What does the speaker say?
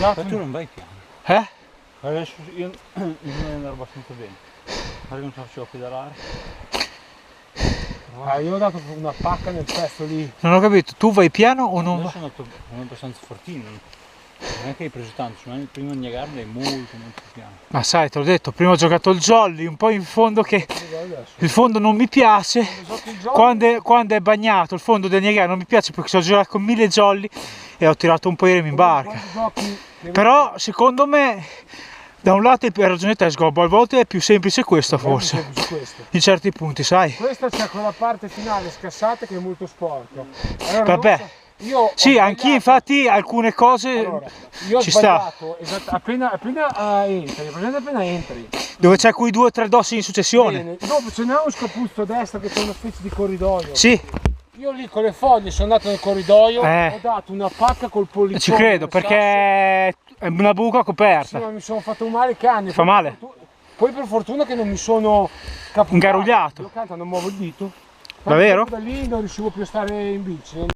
Ma tu non vai piano. Adesso io non andare abbastanza bene. Perché non faccio pedalare. Io ho dato una pacca nel pezzo lì. Non ho capito, tu vai piano o non Adesso vai? sono abbastanza fortino. Non è che hai preso tanto, il primo Niagara è molto piano. Ma sai, te l'ho detto, prima ho giocato il jolly, un po' in fondo che il fondo non mi piace. Quando è bagnato il fondo del Niagara non mi piace perché ho giocato con 1000 jolly e ho tirato un po' i remi in barca. Però secondo me da un lato hai ragione te Sgobbo, a volte è più semplice questo forse. In certi punti, sai. Questa c'è quella parte finale scassata che è molto sporca. Allora, Vabbè. Sì, anch'io infatti alcune cose io ho ci sta. appena entri. Dove c'è quei 2 o 3 dossi in successione. Bene. Dopo ce n'è un scapuzzo a destra che c'è una specie di corridoio. Sì. Io lì con le foglie sono andato nel corridoio, ho dato una pacca col pollicione. Ci credo perché è una buca coperta. Sì, ma mi sono fatto male canne. Fa male? Poi per fortuna che non mi sono capotato. Ingarugliato. Io canto, non muovo il dito. Davvero? Da lì non riuscivo più a stare in bici.